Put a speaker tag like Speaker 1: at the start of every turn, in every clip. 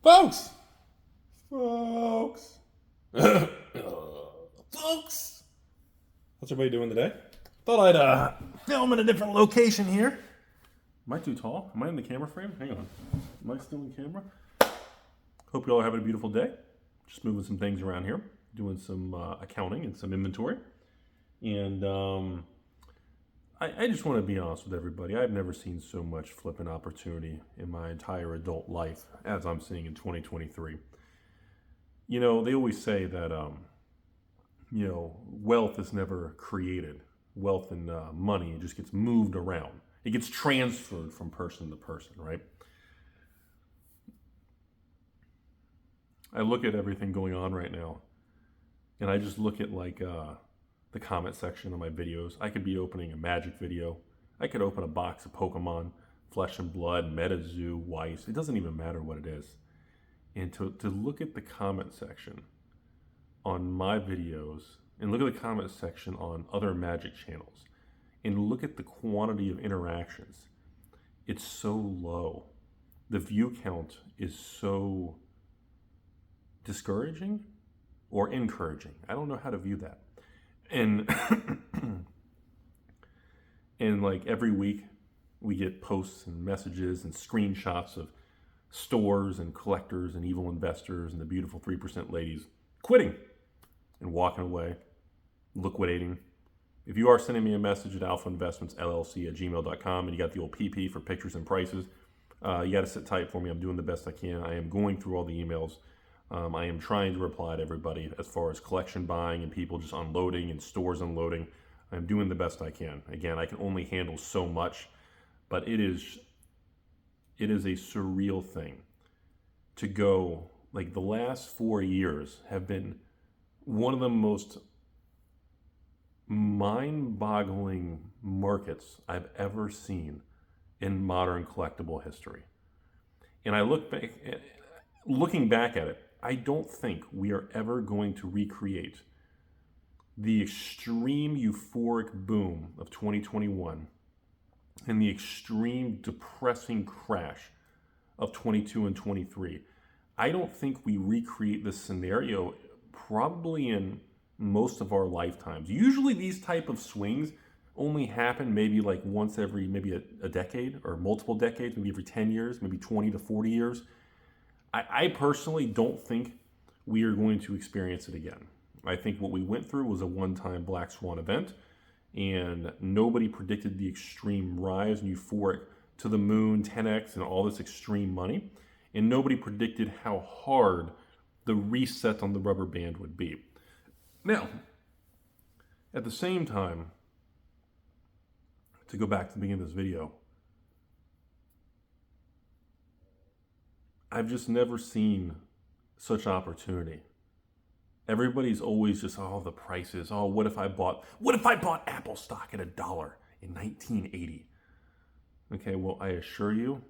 Speaker 1: Folks! Folks! Folks! How's everybody doing today? Thought I'd film in a different location here. Am I too tall? Am I in the camera frame? Hang on. Am I still in camera? Hope you all are having a beautiful day. Just moving some things around here. Doing some accounting and some inventory. And I just want to be honest with everybody. I've never seen so much flipping opportunity in my entire adult life as I'm seeing in 2023. You know, they always say that, wealth is never created. Wealth and money just gets moved around. It gets transferred from person to person, right? I look at everything going on right now, and I just look at the comment section of my videos. I could be opening a Magic video. I could open a box of Pokemon, Flesh and Blood, MetaZoo, Weiss. It doesn't even matter what it is. And to look at the comment section on my videos, and look at the comment section on other Magic channels, and look at the quantity of interactions, it's so low. The view count is so discouraging or encouraging. I don't know how to view that. And and like every week we get posts and messages and screenshots of stores and collectors and evil investors and the beautiful 3% ladies quitting and walking away, liquidating. If you are sending me a message at AlphainvestmentsLLC@gmail.com and you got the old PP for pictures and prices, you got to sit tight for me. I'm doing the best I can. I am going through all the emails. I am trying to reply to everybody as far as collection buying and people just unloading and stores unloading. I'm doing the best I can. Again, I can only handle so much, but it is a surreal thing to go, like the last 4 years have been one of the most mind-boggling markets I've ever seen in modern collectible history. And I looking back at it, I don't think we are ever going to recreate the extreme euphoric boom of 2021 and the extreme depressing crash of 22 and 23. I don't think we recreate this scenario probably in most of our lifetimes. Usually these type of swings only happen maybe like once every maybe a decade or multiple decades, maybe every 10 years, maybe 20 to 40 years. I personally don't think we are going to experience it again. I think what we went through was a one-time black swan event, and nobody predicted the extreme rise and euphoric to the moon, 10x, and all this extreme money, and nobody predicted how hard the reset on the rubber band would be. Now, at the same time, to go back to the beginning of this video, I've just never seen such opportunity. Everybody's always just, the prices. What if I bought Apple stock at $1 in 1980? Okay, well, I assure you,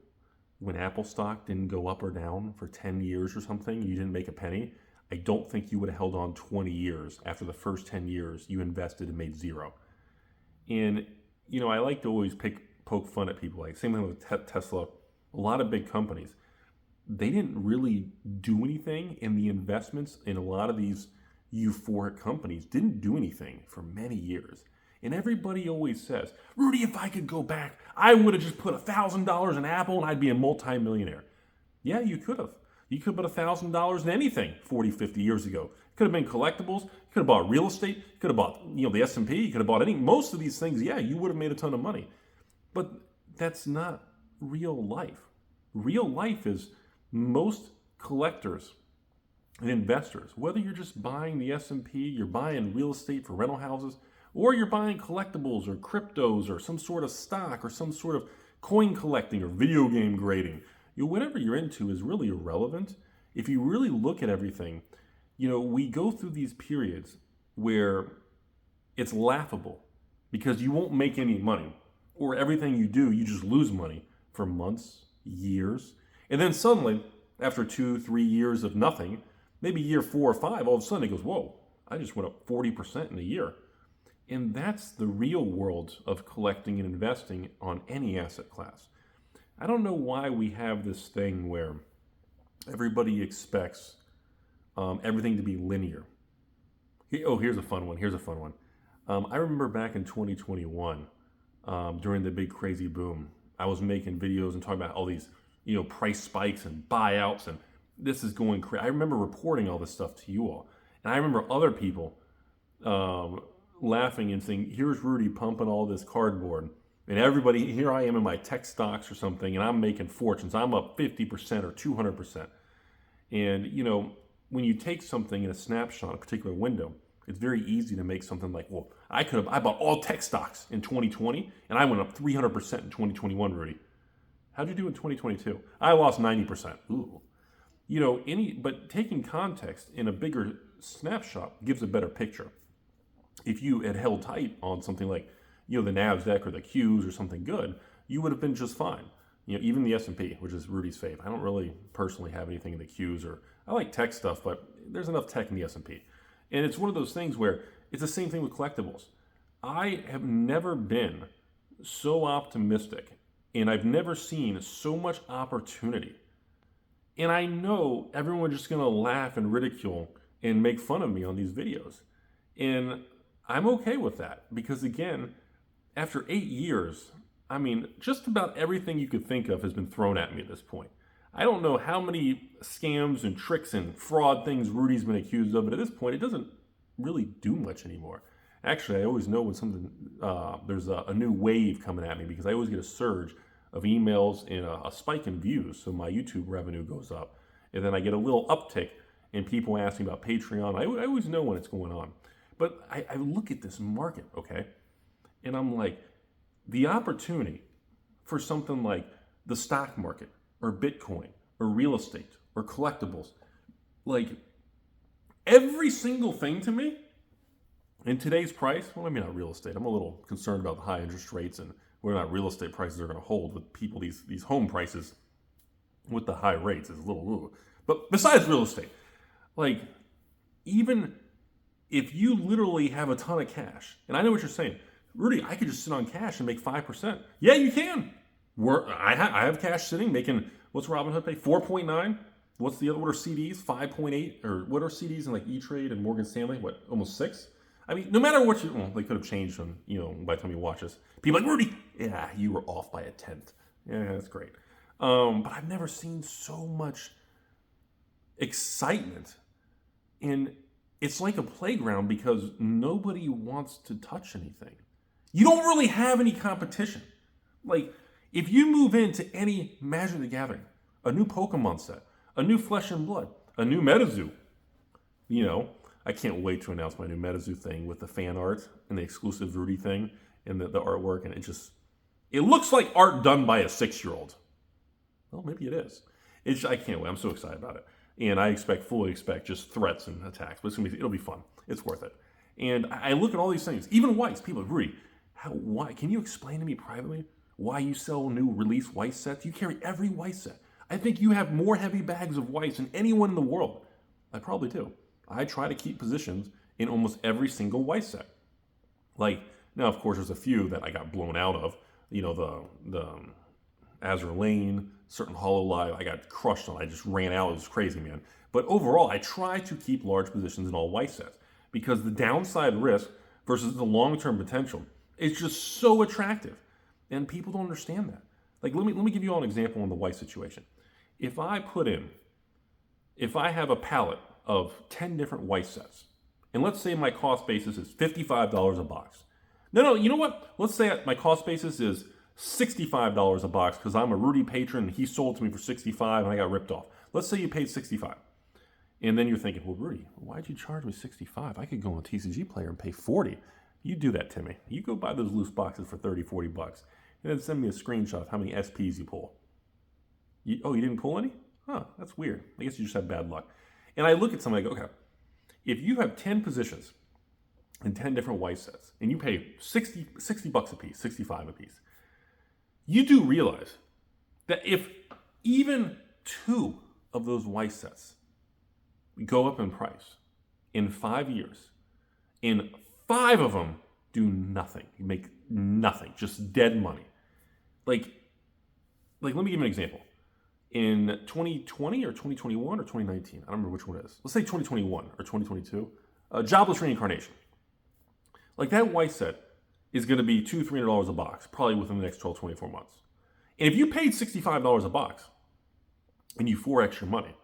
Speaker 1: when Apple stock didn't go up or down for 10 years or something, you didn't make a penny, I don't think you would have held on 20 years after the first 10 years you invested and made zero. And, I like to always poke fun at people. Like, same thing with Tesla, a lot of big companies. They didn't really do anything, and the investments in a lot of these euphoric companies didn't do anything for many years. And everybody always says, Rudy, if I could go back, I would have just put $1,000 in Apple and I'd be a multimillionaire. Yeah, you could have. You could have put $1,000 in anything 40, 50 years ago. It could have been collectibles. You could have bought real estate. You could have bought, the S&P. You could have bought most of these things. Yeah, you would have made a ton of money. But that's not real life. Real life is most collectors and investors, whether you're just buying the S&P, you're buying real estate for rental houses, or you're buying collectibles or cryptos or some sort of stock or some sort of coin collecting or video game grading, whatever you're into is really irrelevant. If you really look at everything, we go through these periods where it's laughable because you won't make any money, or everything you do, you just lose money for months, years. And then suddenly, after 2-3 years of nothing, maybe year 4 or 5, all of a sudden it goes, whoa, I just went up 40% in a year. And that's the real world of collecting and investing on any asset class. I don't know why we have this thing where Everybody expects everything to be linear. Here's a fun one. I remember back in 2021, during the big crazy boom, I was making videos and talking about all these, price spikes and buyouts, and this is going crazy. I remember reporting all this stuff to you all, and I remember other people laughing and saying, "Here's Rudy pumping all this cardboard." And everybody, here I am in my tech stocks or something, and I'm making fortunes. I'm up 50% or 200%. And, when you take something in a snapshot, a particular window, it's very easy to make something like, well, I bought all tech stocks in 2020, and I went up 300% in 2021, Rudy. How'd you do in 2022? I lost 90%. Ooh. But taking context in a bigger snapshot gives a better picture. If you had held tight on something like, the NASDAQ or the Qs or something good, you would have been just fine. Even the S&P, which is Rudy's fave. I don't really personally have anything in the Qs, or I like tech stuff, but there's enough tech in the S&P. And it's one of those things where it's the same thing with collectibles. I have never been so optimistic, and I've never seen so much opportunity. And I know everyone's just going to laugh and ridicule and make fun of me on these videos. And I'm okay with that because, again, after 8 years, just about everything you could think of has been thrown at me at this point. I don't know how many scams and tricks and fraud things Rudy's been accused of, but at this point, it doesn't really do much anymore. Actually, I always know when there's a new wave coming at me because I always get a surge of emails and a spike in views, so my YouTube revenue goes up. And then I get a little uptick in people asking about Patreon. I always know when it's going on. But I look at this market, okay, and I'm like, the opportunity for something like the stock market or Bitcoin or real estate or collectibles, like every single thing to me in today's price, well, maybe not real estate. I'm a little concerned about the high interest rates and whether or not real estate prices are going to hold with people, these home prices with the high rates is a little, ooh. But besides real estate, like even if you literally have a ton of cash, and I know what you're saying, Rudy, I could just sit on cash and make 5%. Yeah, you can. I have cash sitting making, what's Robinhood pay? 4.9? What's the other? What are CDs? 5.8? Or what are CDs in like E-Trade and Morgan Stanley? What, almost 6? No matter what they could have changed them, by the time you watch this. People like, Rudy, yeah, you were off by a tenth. Yeah, that's great. But I've never seen so much excitement. And it's like a playground because nobody wants to touch anything. You don't really have any competition. Like, if you move into any Magic the Gathering, a new Pokemon set, a new Flesh and Blood, a new MetaZoo, I can't wait to announce my new MetaZoo thing with the fan art and the exclusive Rudy thing and the artwork, and it looks like art done by a 6-year-old. Well, maybe it is. I can't wait. I'm so excited about it. And I fully expect just threats and attacks, but it'll be fun. It's worth it. And I look at all these things, even whites. People are like, Rudy, why? Can you explain to me privately why you sell new release white sets? You carry every white set. I think you have more heavy bags of whites than anyone in the world. I probably do. I try to keep positions in almost every single white set. Now, of course, there's a few that I got blown out of. The Azure Lane, certain Hololive, I got crushed on. I just ran out. It was crazy, man. But overall, I try to keep large positions in all white sets because the downside risk versus the long-term potential is just so attractive. And people don't understand that. Let me give you all an example on the white situation. If I have a pallet of 10 different white sets, and let's say my cost basis is $55 a box. No, you know what? Let's say my cost basis is $65 a box because I'm a Rudy patron and he sold to me for $65 and I got ripped off. Let's say you paid $65. And then you're thinking, well, Rudy, why'd you charge me $65? I could go on TCG Player and pay $40. You do that to me. You go buy those loose boxes for $30, $40, and then send me a screenshot of how many SPs you pull. You didn't pull any? Huh, that's weird. I guess you just have bad luck. And I look at something, I go, okay, if you have 10 positions in 10 different white sets, and you pay $60 a piece, $65 a piece, you do realize that if even 2 of those white sets go up in price in 5 years, and 5 of them do nothing, you make nothing, just dead money. Let me give you an example. in 2020 or 2021 or 2019. I don't remember which one it is. Let's say 2021 or 2022. Jobless reincarnation. Like that white set is going to be $200, $300 a box, probably within the next 12, 24 months. And if you paid $65 a box and you forex your money,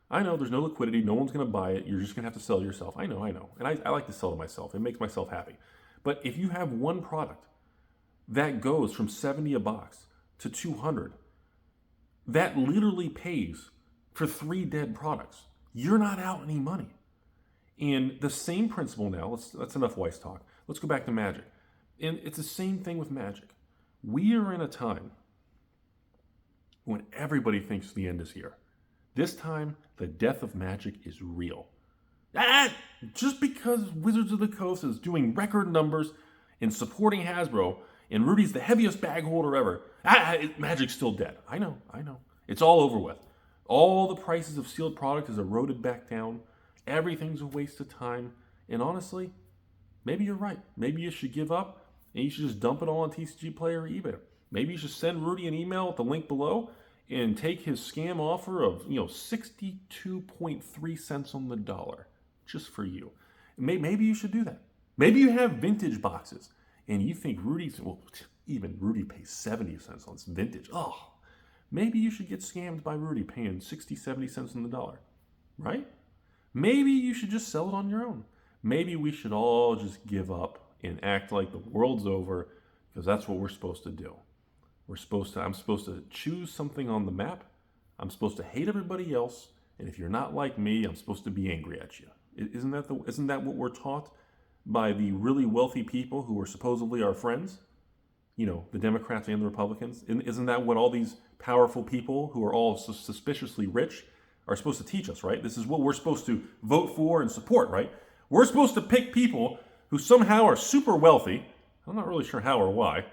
Speaker 1: I know there's no liquidity, no one's going to buy it, you're just going to have to sell it yourself. I know. And I like to sell it myself. It makes myself happy. But if you have one product that goes from 70 a box to 200, that literally pays for 3 dead products. You're not out any money. And the same principle now, that's enough Weiss talk. Let's go back to magic. And it's the same thing with magic. We are in a time when everybody thinks the end is here. This time, the death of magic is real. Just because Wizards of the Coast is doing record numbers and supporting Hasbro, and Rudy's the heaviest bag holder ever, magic's still dead. I know. It's all over with. All the prices of sealed product is eroded back down. Everything's a waste of time. And honestly, maybe you're right. Maybe you should give up and you should just dump it all on TCG Player or eBay. Maybe you should send Rudy an email at the link below and take his scam offer of 62.3 cents on the dollar just for you. Maybe you should do that. Maybe you have vintage boxes and you think even Rudy pays 70 cents on vintage. Maybe you should get scammed by Rudy paying 60, 70 cents on the dollar, right? Maybe you should just sell it on your own. Maybe we should all just give up and act like the world's over, because that's what we're supposed to do. I'm supposed to choose something on the map. I'm supposed to hate everybody else. And if you're not like me, I'm supposed to be angry at you. Isn't that what we're taught by the really wealthy people who are supposedly our friends? The Democrats and the Republicans. Isn't that what all these powerful people who are all suspiciously rich are supposed to teach us, right? This is what we're supposed to vote for and support, right? We're supposed to pick people who somehow are super wealthy. I'm not really sure how or why.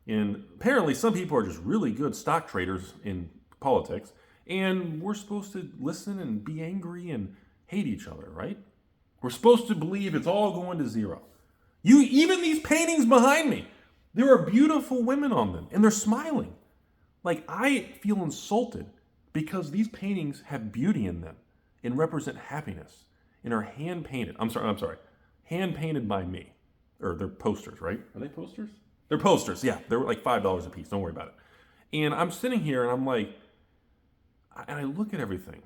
Speaker 1: And apparently some people are just really good stock traders in politics. And we're supposed to listen and be angry and hate each other, right? We're supposed to believe it's all going to zero. Even these paintings behind me, there are beautiful women on them and they're smiling. Like, I feel insulted because these paintings have beauty in them and represent happiness and are hand painted. I'm sorry. Hand painted by me. Or they're posters, right? Are they posters? They're posters, yeah. They're like $5 a piece. Don't worry about it. And I'm sitting here and I'm like, and I look at everything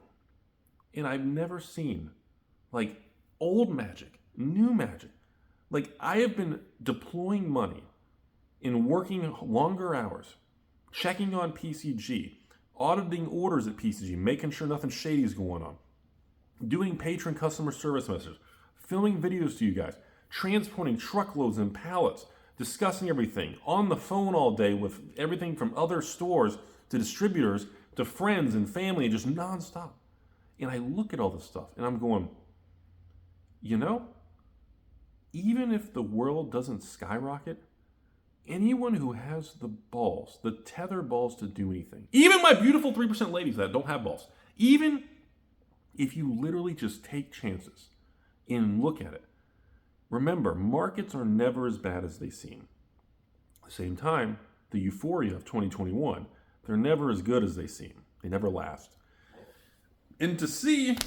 Speaker 1: and I've never seen like old magic, new magic. Like, I have been deploying money in working longer hours, checking on PCG, auditing orders at PCG, making sure nothing shady is going on, doing patron customer service messages, filming videos to you guys, transporting truckloads and pallets, discussing everything, on the phone all day with everything from other stores to distributors to friends and family, just nonstop. And I look at all this stuff and I'm going, even if the world doesn't skyrocket, anyone who has the balls, the tether balls to do anything, even my beautiful 3% ladies that don't have balls, even if you literally just take chances and look at it, remember, markets are never as bad as they seem. At the same time, the euphoria of 2021, they're never as good as they seem. They never last. And to see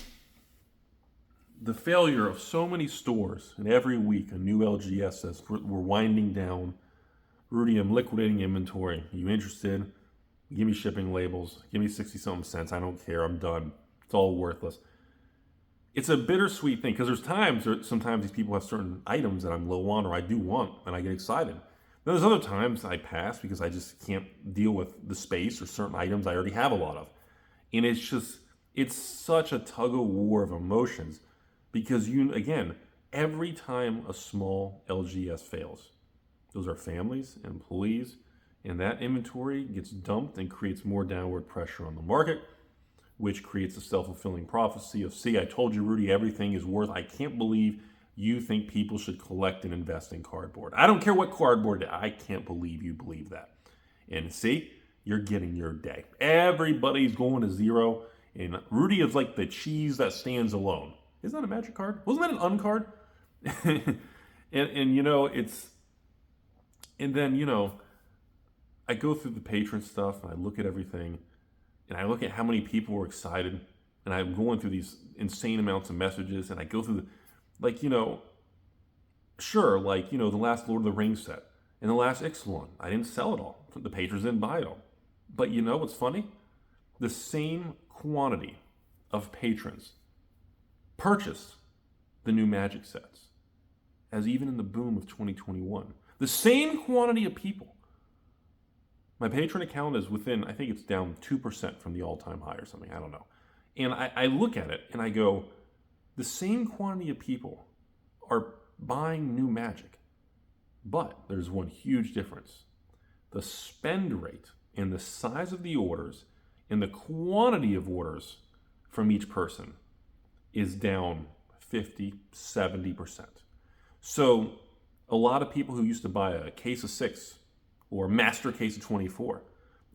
Speaker 1: the failure of so many stores, and every week a new LGS says, we're winding down. Rudy, I'm liquidating inventory. Are you interested? Give me shipping labels. Give me 60-something cents. I don't care. I'm done. It's all worthless. It's a bittersweet thing because sometimes these people have certain items that I'm low on or I do want and I get excited. Then there's other times I pass because I just can't deal with the space or certain items I already have a lot of. And it's such a tug of war of emotions because every time a small LGS fails, those are families, employees, and that inventory gets dumped and creates more downward pressure on the market, which creates a self-fulfilling prophecy of, see, I told you, Rudy, everything is worth. I can't believe you think people should collect and invest in cardboard. I don't care what cardboard, I can't believe you believe that. And see, you're getting your day. Everybody's going to zero, and Rudy is like the cheese that stands alone. Isn't that a magic card? Wasn't that an uncard? And then, I go through the patron stuff and I look at everything and I look at how many people were excited, and I'm going through these insane amounts of messages, and I go through sure, the last Lord of the Rings set and the last Ixalan, I didn't sell it all. The patrons didn't buy it all. But you know what's funny? The same quantity of patrons purchased the new Magic sets as even in the boom of 2021. The same quantity of people. My patron account is within, I think it's down 2% from the all-time high or something. I don't know. And I look at it and I go, the same quantity of people are buying new Magic. But there's one huge difference. The spend rate and the size of the orders and the quantity of orders from each person is down 50, 70%. So a lot of people who used to buy a case of 6 or master case of 24,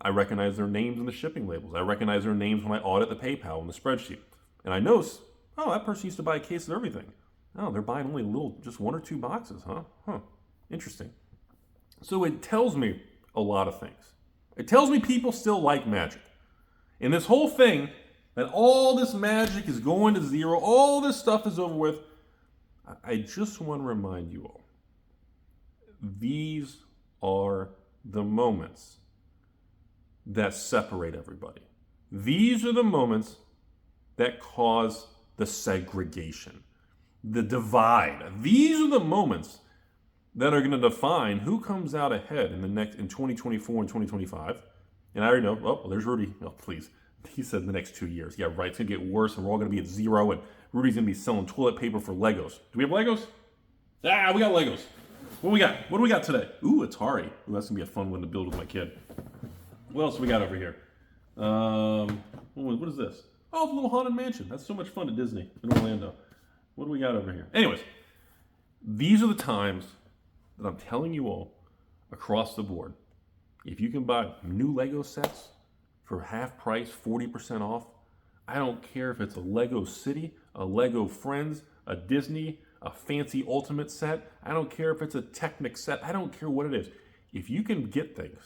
Speaker 1: I recognize their names in the shipping labels. I recognize their names when I audit the PayPal in the spreadsheet. And I notice, oh, that person used to buy a case of everything. Oh, they're buying only just 1 or 2 boxes, huh? Interesting. So it tells me a lot of things. It tells me people still like Magic. And this whole thing, that all this Magic is going to zero, all this stuff is over with, I just want to remind you all, these are the moments that separate everybody. These are the moments that cause the segregation, the divide. These are the moments that are going to define who comes out ahead in 2024 and 2025. And I already know, oh, well, there's Rudy. Oh, please. He said the next 2 years. Yeah, right. It's going to get worse and we're all going to be at zero and Rudy's going to be selling toilet paper for Legos. Do we have Legos? Ah, we got Legos. What do we got today? Ooh, Atari. Ooh, that's going to be a fun one to build with my kid. What else we got over here? What is this? Oh, it's a little haunted mansion. That's so much fun at Disney in Orlando. What do we got over here? Anyways, these are the times that I'm telling you all across the board. If you can buy new Lego sets for half price, 40% off, I don't care if it's a Lego City, a Lego Friends, a Disney, a fancy Ultimate set. I don't care if it's a Technic set. I don't care what it is. If you can get things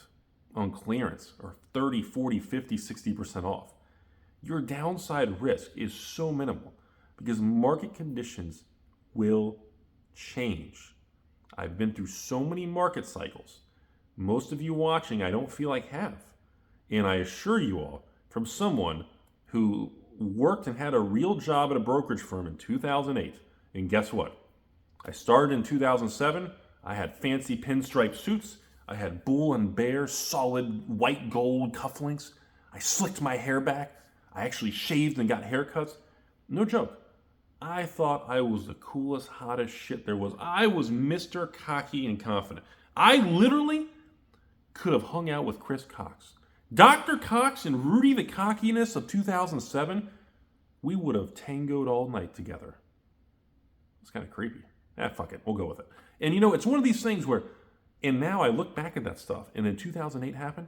Speaker 1: on clearance or 30, 40, 50, 60% off, your downside risk is so minimal because market conditions will change. I've been through so many market cycles. Most of you watching, I don't feel like have. And I assure you all, from someone who worked and had a real job at a brokerage firm in 2008. And guess what? I started in 2007. I had fancy pinstripe suits. I had bull and bear solid white gold cufflinks. I slicked my hair back. I actually shaved and got haircuts. No joke. I thought I was the coolest, hottest shit there was. I was Mr. Cocky and Confident. I literally could have hung out with Chris Cox. Dr. Cox and Rudy the Cockiness of 2007, we would have tangoed all night together. It's kind of creepy. Fuck it. We'll go with it. And it's one of these things where, and now I look back at that stuff, and then 2008 happened,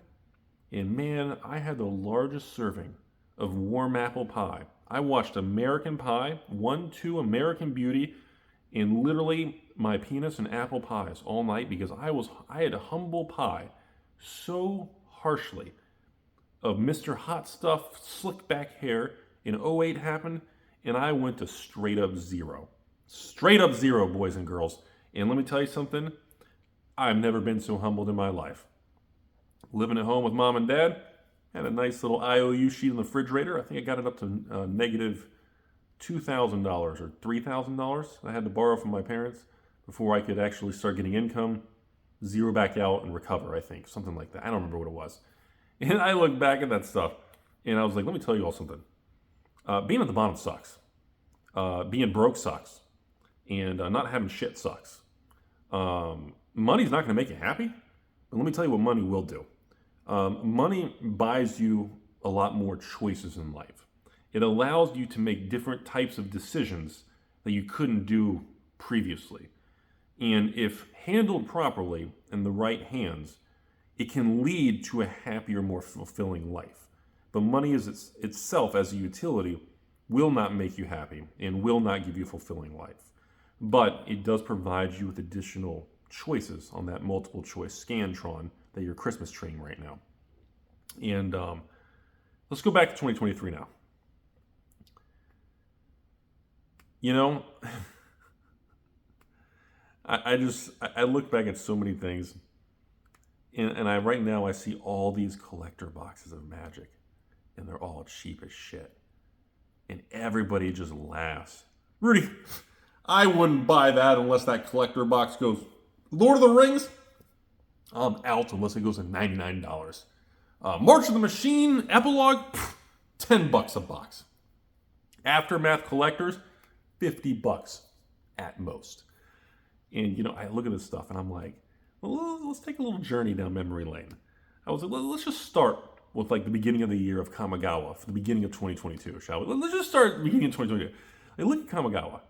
Speaker 1: and man, I had the largest serving of warm apple pie. I watched American Pie, 1, 2, American Beauty, and literally my penis and apple pies all night because I had a humble pie so harshly of Mr. Hot Stuff, slick back hair. In '08 happened, and I went to straight up zero. Straight up zero, boys and girls. And let me tell you something, I've never been so humbled in my life. Living at home with mom and dad, had a nice little IOU sheet in the refrigerator. I think I got it up to negative $2,000 or $3,000 I had to borrow from my parents before I could actually start getting income, zero back out and recover, I think. Something like that. I don't remember what it was. And I look back at that stuff and I was like, let me tell you all something. Being at the bottom sucks. Being broke sucks. And not having shit sucks. Money's not going to make you happy. But let me tell you what money will do. Money buys you a lot more choices in life. It allows you to make different types of decisions that you couldn't do previously. And if handled properly in the right hands, it can lead to a happier, more fulfilling life. But money is itself as a utility will not make you happy and will not give you a fulfilling life. But it does provide you with additional choices on that multiple choice Scantron that you're Christmas treeing right now. And Let's go back to 2023 now. You know, I look back at so many things, and right now I see all these collector boxes of Magic, and they're all cheap as shit. And everybody just laughs. Rudy, I wouldn't buy that unless that collector box goes Lord of the Rings. I'm out unless it goes to $99. March of the Machine Epilogue, $10 a box. Aftermath collectors, $50 at most. And, you know, I look at this stuff and I'm like, well, let's take a little journey down memory lane. I was like, let's just start with like the beginning of the year of Kamigawa for the beginning of 2022, shall we? Let's just start beginning of 2022. Like, look at Kamigawa.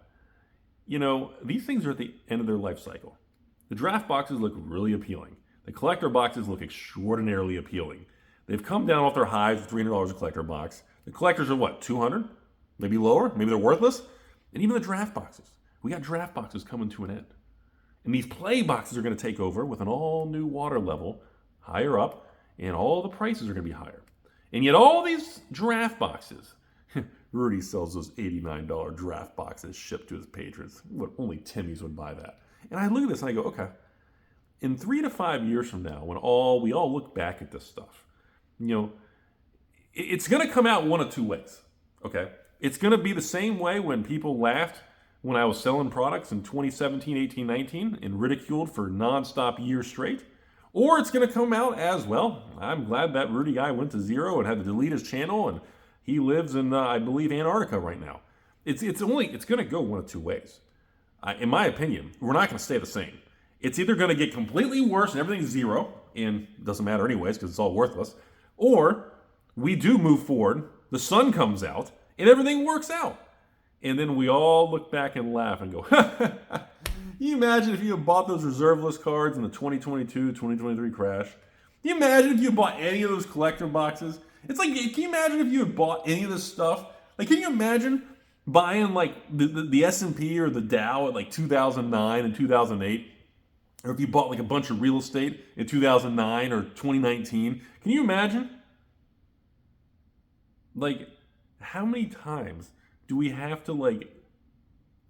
Speaker 1: You know, these things are at the end of their life cycle. The draft boxes look really appealing. The collector boxes look extraordinarily appealing. They've come down off their highs of $300 a collector box. The collectors are what, $200? Maybe lower? Maybe they're worthless? And even the draft boxes. We got draft boxes coming to an end. And these play boxes are going to take over with an all-new water level higher up, and all the prices are going to be higher. And yet all these draft boxes, Rudy sells those $89 draft boxes shipped to his patrons. What, only Timmy's would buy that. And I look at this and I go, okay, in 3 to 5 years from now, when we all look back at this stuff, you know, it's going to come out one of two ways, okay? It's going to be the same way when people laughed when I was selling products in 2017, 18, 19 and ridiculed for nonstop years straight. Or it's going to come out as, well, I'm glad that Rudy guy went to zero and had to delete his channel and he lives in, I believe, Antarctica right now. It's going to go one of two ways. In my opinion, we're not going to stay the same. It's either going to get completely worse and everything's zero, and it doesn't matter anyways because it's all worthless, or we do move forward, the sun comes out, and everything works out. And then we all look back and laugh and go, can you imagine if you had bought those reserve list cards in the 2022-2023 crash? Can you imagine if you had bought any of those collector boxes? It's like, can you imagine if you had bought any of this stuff? Like, can you imagine buying like the S&P or the Dow at like 2009 and 2008? Or if you bought like a bunch of real estate in 2009 or 2019? Can you imagine? Like, how many times do we have to like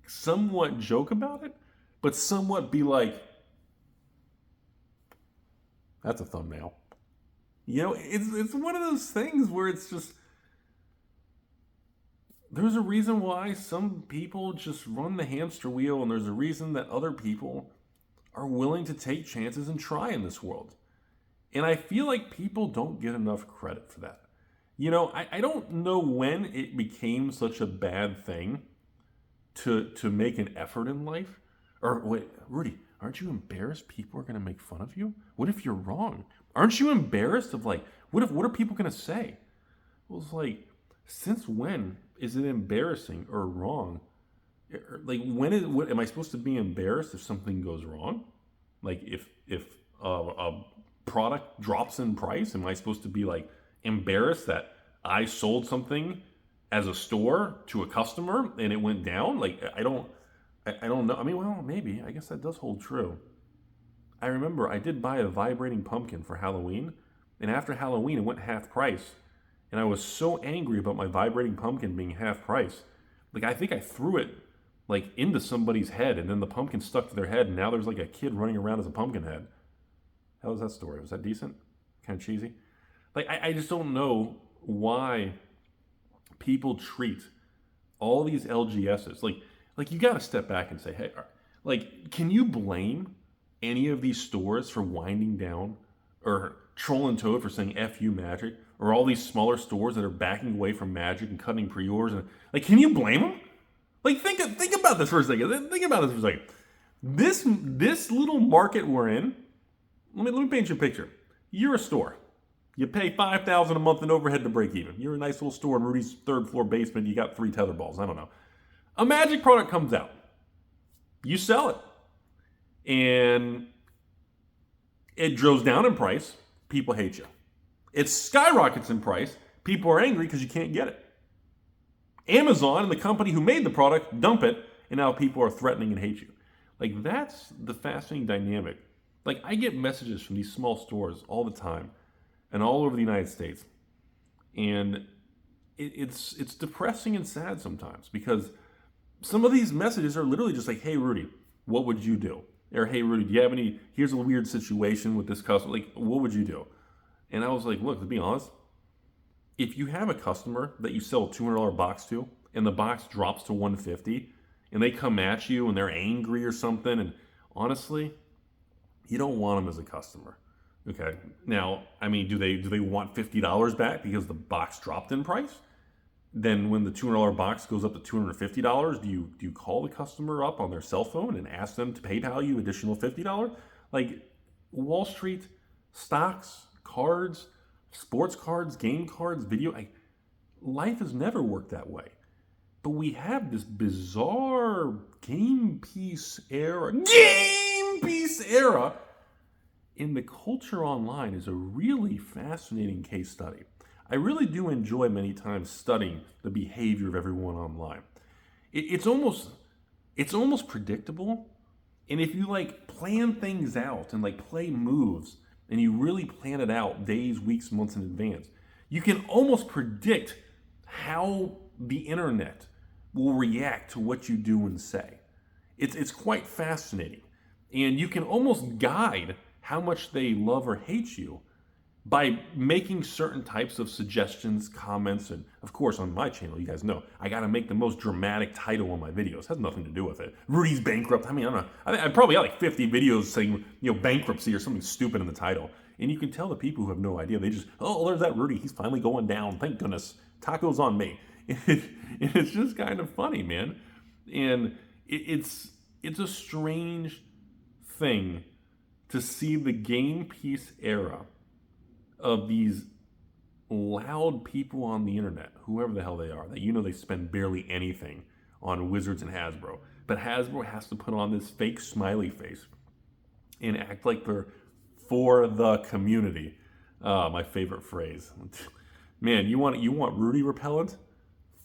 Speaker 1: somewhat joke about it, but somewhat be like, that's a thumbnail. You know, it's one of those things where it's just, there's a reason why some people just run the hamster wheel, and there's a reason that other people are willing to take chances and try in this world. And I feel like people don't get enough credit for that. You know, I don't know when it became such a bad thing to make an effort in life. Or wait, Rudy, aren't you embarrassed people are going to make fun of you? What if you're wrong? Aren't you embarrassed of like, what are people going to say? Well, it's like, since when is it embarrassing or wrong? Like, what am I supposed to be embarrassed if something goes wrong? Like, if a product drops in price, am I supposed to be like embarrassed that I sold something as a store to a customer and it went down? Like, I don't know. I mean, well, maybe. I guess that does hold true. I remember I did buy a vibrating pumpkin for Halloween, and after Halloween it went half price, and I was so angry about my vibrating pumpkin being half price. Like, I think I threw it like into somebody's head, and then the pumpkin stuck to their head, and now there's like a kid running around as a pumpkin head. How was that story? Was that decent? Kind of cheesy? Like, I just don't know why people treat all these LGSs, like you got to step back and say, hey, like, can you blame any of these stores for winding down, or Troll and Toad for saying F you Magic, or all these smaller stores that are backing away from Magic and cutting pre-orders? And like, can you blame them? Like, think about this for a second. Think about this for a second. This little market we're in, let me paint you a picture. You're a store. You pay $5,000 a month in overhead to break even. You're a nice little store in Rudy's third floor basement. You got 3 tether balls. I don't know. A Magic product comes out. You sell it. And it goes down in price. People hate you. It skyrockets in price. People are angry because you can't get it. Amazon and the company who made the product dump it, and now people are threatening and hate you. Like, that's the fascinating dynamic. Like, I get messages from these small stores all the time and all over the United States. And it's depressing and sad sometimes, because some of these messages are literally just like, hey, Rudy, what would you do? Or, hey, Rudy, do you have any, here's a weird situation with this customer. Like, what would you do? And I was like, look, to be honest, if you have a customer that you sell a $200 box to and the box drops to $150 and they come at you and they're angry or something, and honestly, you don't want them as a customer. Okay. Now, I mean, do they want $50 back because the box dropped in price? Then when the $200 box goes up to $250, do you call the customer up on their cell phone and ask them to PayPal you additional $50? Like, Wall Street, stocks, cards, sports cards, game cards, video, life has never worked that way. But we have this bizarre game piece era. And the culture online is a really fascinating case study. I really do enjoy many times studying the behavior of everyone online. It's almost predictable. And if you like plan things out and like play moves and you really plan it out days, weeks, months in advance, you can almost predict how the internet will react to what you do and say. It's quite fascinating. And you can almost guide how much they love or hate you by making certain types of suggestions, comments, and of course on my channel, you guys know, I gotta make the most dramatic title on my videos. It has nothing to do with it. Rudy's bankrupt. I mean, I don't know. I probably got like 50 videos saying, bankruptcy or something stupid in the title. And you can tell the people who have no idea, they just, oh, there's that Rudy. He's finally going down. Thank goodness. Tacos on me. It's just kind of funny, man. And it's a strange thing to see the game piece era of these loud people on the internet, whoever the hell they are, that they spend barely anything on Wizards and Hasbro. But Hasbro has to put on this fake smiley face and act like they're for the community. My favorite phrase. Man, you want Rudy repellent?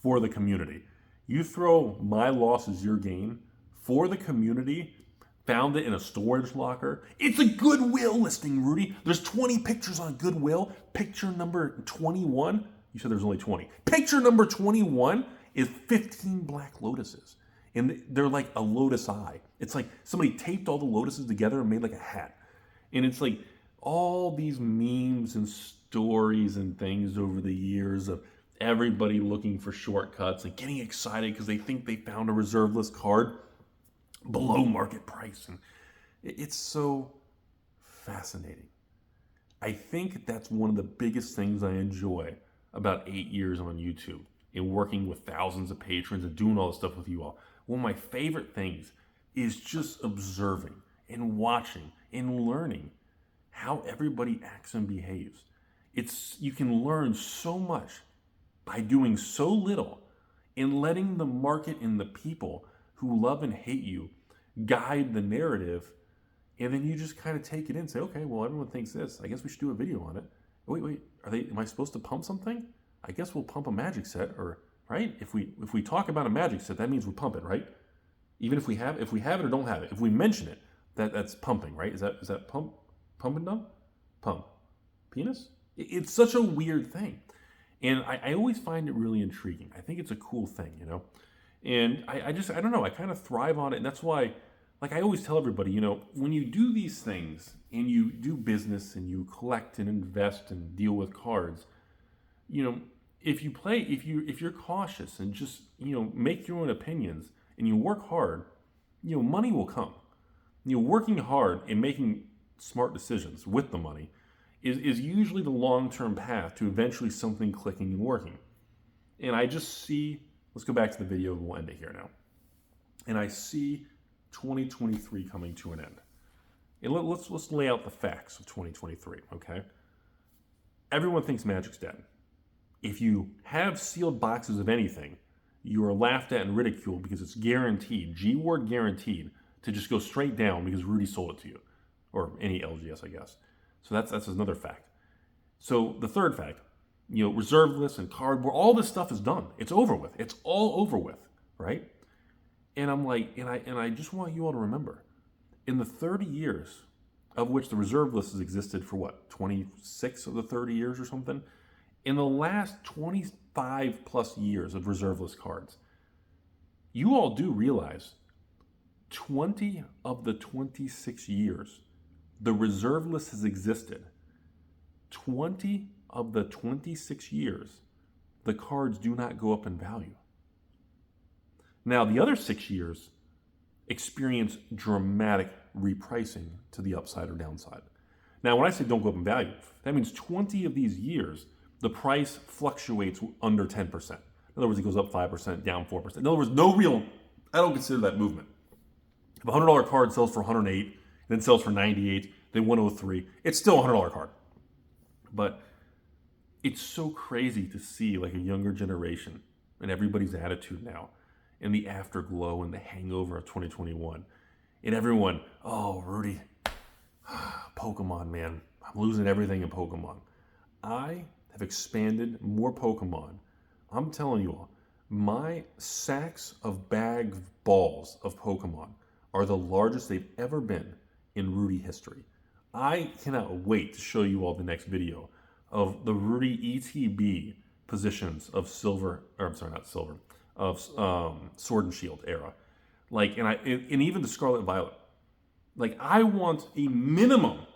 Speaker 1: For the community. You throw my loss is your gain for the community. Found it in a storage locker. It's a Goodwill listing, Rudy. There's 20 pictures on Goodwill. Picture number 21. You said there's only 20. Picture number 21 is 15 black lotuses. And they're like a Lotus Eye. It's like somebody taped all the lotuses together and made like a hat. And it's like all these memes and stories and things over the years of everybody looking for shortcuts and getting excited because they think they found a reserve list card below market price. And it's so fascinating. I think that's one of the biggest things I enjoy about 8 years on YouTube and working with thousands of patrons and doing all this stuff with you all. One of my favorite things is just observing and watching and learning how everybody acts and behaves. You can learn so much by doing so little and letting the market and the people who love and hate you guide the narrative, and then you just kind of take it in and say, okay, well, everyone thinks this. I guess we should do a video on it. Wait, am I supposed to pump something? I guess we'll pump a magic set, or right? If we talk about a magic set, that means we pump it, right? Even if we have it or don't have it. If we mention it, that's pumping, right? Is that pump and dump? Pump. Penis? It's such a weird thing. And I always find it really intriguing. I think it's a cool thing, And I don't know, I kind of thrive on it. And that's why, like I always tell everybody, when you do these things and you do business and you collect and invest and deal with cards, if you're cautious and just, make your own opinions and you work hard, money will come. Working hard and making smart decisions with the money is usually the long-term path to eventually something clicking and working. And I just see, let's go back to the video and we'll end it here now. And I see 2023 coming to an end. And let's lay out the facts of 2023, okay? Everyone thinks Magic's dead. If you have sealed boxes of anything, you are laughed at and ridiculed because it's guaranteed, G-word guaranteed, to just go straight down because Rudy sold it to you. Or any LGS, I guess. So that's another fact. So the third fact, reserve lists and cardboard, all this stuff is done. It's over with. It's all over with, right? And I'm like, and I just want you all to remember, in the 30 years of which the reserve list has existed for 26 of the 30 years or something, In the last 25 plus years of reserveless cards, you all do realize 20 of the 26 years the reserve list has existed, 20 of the 26 years, the cards do not go up in value. Now, the other 6 years experience dramatic repricing to the upside or downside. Now, when I say don't go up in value, that means 20 of these years, the price fluctuates under 10%. In other words, it goes up 5%, down 4%. In other words, I don't consider that movement. If a $100 card sells for 108, then sells for 98, then 103, it's still a $100 card. But it's so crazy to see like a younger generation and everybody's attitude now and the afterglow and the hangover of 2021. And everyone, oh, Rudy, Pokemon, man, I'm losing everything in Pokemon. I have expanded more Pokemon. I'm telling you all, my sacks of bag balls of Pokemon are the largest they've ever been in Rudy history. I cannot wait to show you all the next video of the Rudy ETB positions of Sword and Shield era. Like, and even the Scarlet Violet. Like, I want a minimum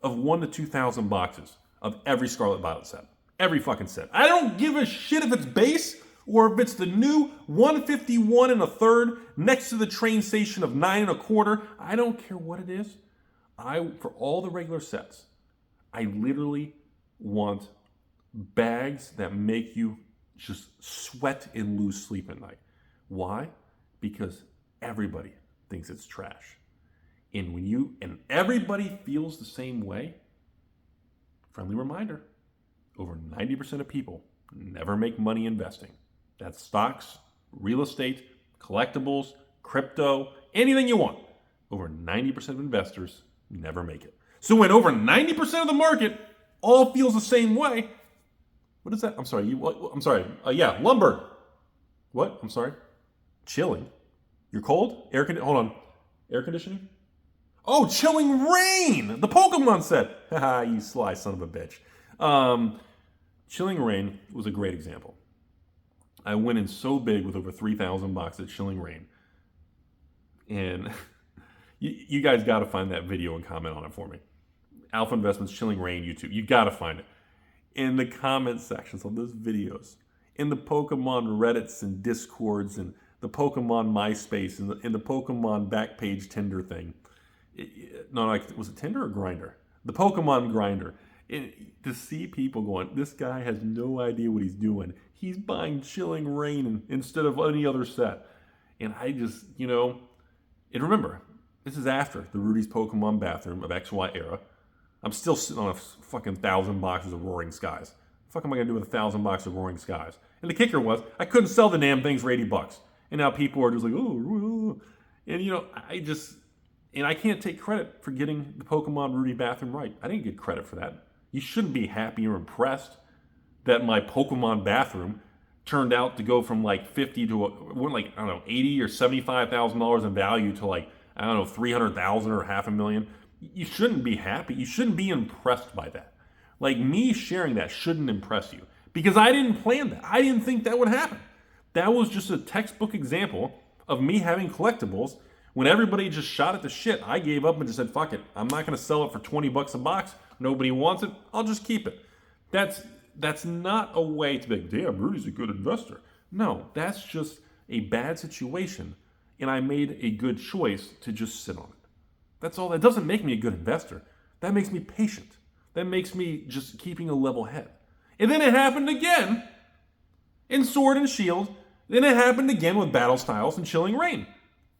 Speaker 1: of 1,000 to 2,000 boxes of every Scarlet Violet set. Every fucking set. I don't give a shit if it's base or if it's the new 151 1/3 next to the train station of 9 1/4. I don't care what it is. For all the regular sets, I literally want bags that make you just sweat and lose sleep at night. Why? Because everybody thinks it's trash. And everybody feels the same way. Friendly reminder, over 90% of people never make money investing. That's stocks, real estate, collectibles, crypto, anything you want. Over 90% of investors never make it. So when over 90% of the market all feels the same way, what is that? I'm sorry. Lumber. What? I'm sorry. Chilling. You're cold? Hold on. Air conditioning? Oh, Chilling Rain! The Pokemon set! Haha, you sly son of a bitch. Chilling Rain was a great example. I went in so big with over 3,000 boxes at Chilling Rain. And you guys got to find that video and comment on it for me. Alpha Investments Chilling Rain YouTube. You got to find it. In the comment sections of those videos, in the Pokemon Reddits and Discords and the Pokemon MySpace and the Pokemon Backpage Tinder thing. Was it Tinder or Grinder? The Pokemon Grinder. To see people going, this guy has no idea what he's doing. He's buying Chilling Rain instead of any other set. And I just, and remember, this is after the Rudy's Pokemon bathroom of XY era. I'm still sitting on a fucking 1,000 boxes of Roaring Skies. What the fuck am I going to do with 1,000 boxes of Roaring Skies? And the kicker was, I couldn't sell the damn things for $80. And now people are just like, oh. And I can't take credit for getting the Pokemon Rudy bathroom right. I didn't get credit for that. You shouldn't be happy or impressed that my Pokemon bathroom turned out to go from like 50 to $80 or $75,000 in value to like, $300,000 or $500,000. You shouldn't be happy. You shouldn't be impressed by that. Like, me sharing that shouldn't impress you because I didn't plan that. I didn't think that would happen. That was just a textbook example of me having collectibles. When everybody just shot at the shit, I gave up and just said, fuck it. I'm not going to sell it for $20 a box. Nobody wants it. I'll just keep it. That's not a way to be like, damn, Rudy's a good investor. No, that's just a bad situation. And I made a good choice to just sit on it. That's all. That doesn't make me a good investor. That makes me patient. That makes me just keeping a level head. And then it happened again in Sword and Shield. Then it happened again with Battle Styles and Chilling Rain.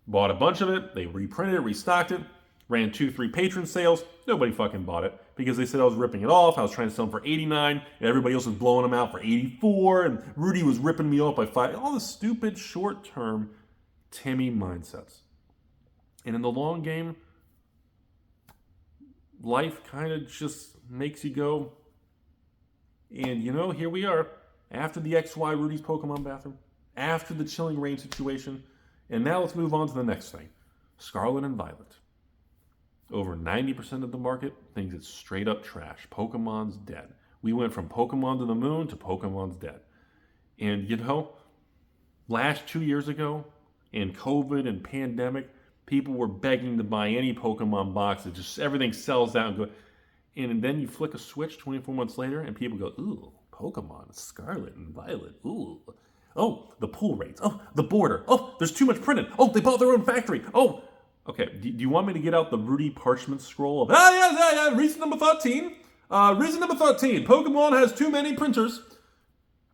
Speaker 1: Bought a bunch of it. They reprinted it, restocked it, ran 2-3 patron sales. Nobody fucking bought it because they said I was ripping it off. I was trying to sell them for $89, and everybody else was blowing them out for $84, and Rudy was ripping me off by $5. All the stupid short-term Timmy mindsets. And in the long game, life kind of just makes you go, and here we are, after the XY Rudy's Pokemon bathroom, after the Chilling Rain situation, and now let's move on to the next thing, Scarlet and Violet. Over 90% of the market thinks it's straight up trash. Pokemon's dead. We went from Pokemon to the moon to Pokemon's dead. And last 2 years ago, in COVID and pandemic, people were begging to buy any Pokemon box. It just everything sells out and go. And then you flick a switch 24 months later, and people go, "Ooh, Pokemon, Scarlet and Violet. Ooh, oh, the pull rates. Oh, the border. Oh, there's too much printed. Oh, they bought their own factory. Oh." Okay, do you want me to get out the Rudy parchment scroll of, yeah, reason number 13. Reason number 13, Pokemon has too many printers.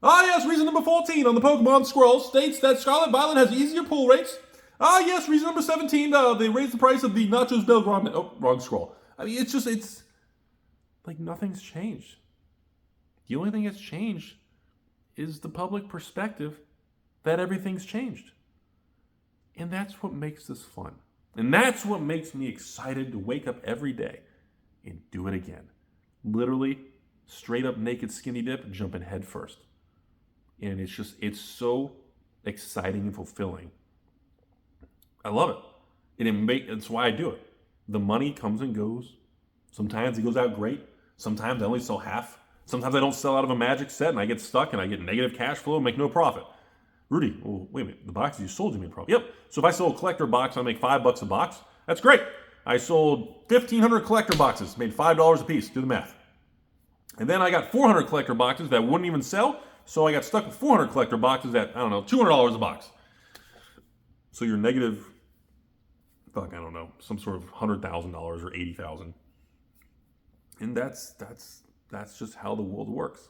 Speaker 1: Yes, reason number 14 on the Pokemon scroll states that Scarlet Violet has easier pull rates. Yes, reason number 17, they raised the price of the Nachos Bell ramen. Oh, wrong scroll. I mean, it's like nothing's changed. The only thing that's changed is the public perspective that everything's changed. And that's what makes this fun. And that's what makes me excited to wake up every day and do it again. Literally, straight up naked skinny dip, jumping head first. And it's so exciting and fulfilling. I love it. It's why I do it. The money comes and goes. Sometimes it goes out great. Sometimes I only sell half. Sometimes I don't sell out of a magic set and I get stuck and I get negative cash flow and make no profit. Rudy, well, wait a minute, the boxes you sold, you made profit. Yep. So if I sold a collector box, I make $5 a box. That's great. I sold 1,500 collector boxes, made $5 a piece. Do the math. And then I got 400 collector boxes that wouldn't even sell. So I got stuck with 400 collector boxes at, $200 a box. So you're negative, some sort of $100,000 or $80,000. And that's just how the world works.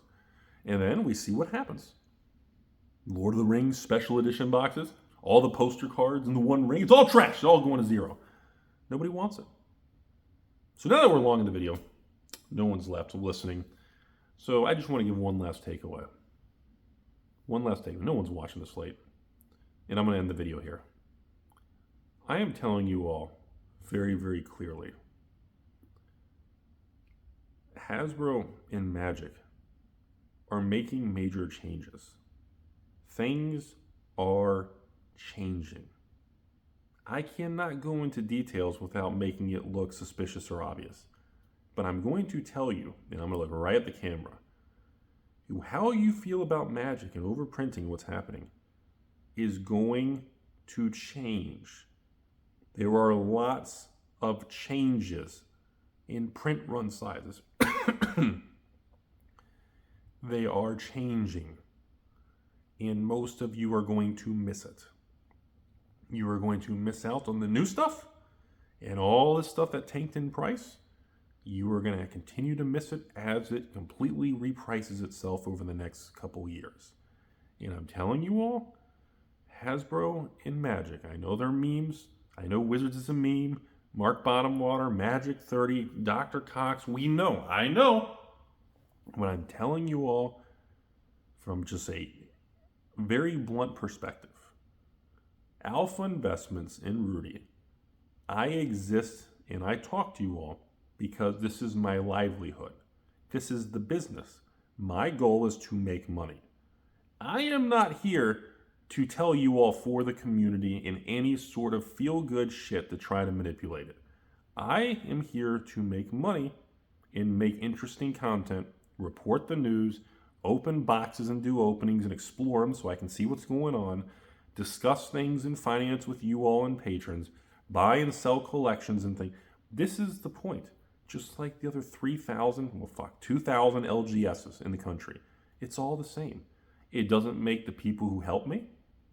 Speaker 1: And then we see what happens. Lord of the Rings special edition boxes, all the poster cards and the One Ring, it's all trash. It's all going to zero. Nobody wants it. So now that we're long in the video, no one's left listening. So I just want to give one last takeaway. No one's watching this late. And I'm going to end the video here. I am telling you all very, very clearly. Hasbro and Magic are making major changes. Things are changing. I cannot go into details without making it look suspicious or obvious. But I'm going to tell you, and I'm going to look right at the camera, how you feel about Magic and overprinting what's happening is going to change. There are lots of changes in print run sizes. They are changing. And most of you are going to miss it. You are going to miss out on the new stuff and all this stuff that tanked in price. You are going to continue to miss it as it completely reprices itself over the next couple years. And I'm telling you all, Hasbro and Magic, I know they're memes. I know Wizards is a meme. Mark Bottomwater, Magic 30, Dr. Cox, I know. But I'm telling you all from just a very blunt perspective. Alpha Investments in Rudy. I exist and I talk to you all because this is my livelihood. This is the business. My goal is to make money. I am not here to tell you all for the community in any sort of feel-good shit to try to manipulate it. I am here to make money and make interesting content, report the news, open boxes and do openings and explore them so I can see what's going on, discuss things in finance with you all and patrons, buy and sell collections and things. This is the point. Just like the other 2,000 LGSs in the country. It's all the same. It doesn't make the people who help me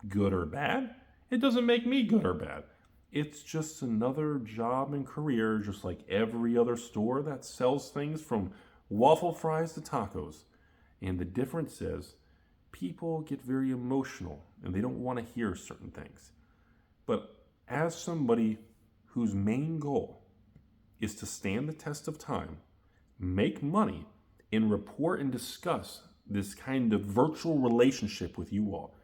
Speaker 1: good or bad. It doesn't make me good or bad. It's just another job and career, just like every other store that sells things from waffle fries to tacos. And the difference is people get very emotional and they don't want to hear certain things. But as somebody whose main goal is to stand the test of time, make money, and report and discuss this kind of virtual relationship with you all,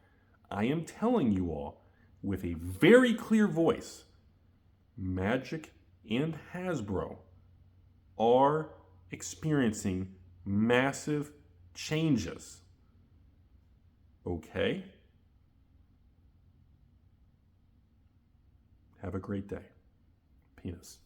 Speaker 1: I am telling you all with a very clear voice, Magic and Hasbro are experiencing massive changes. Okay? Have a great day. Penis.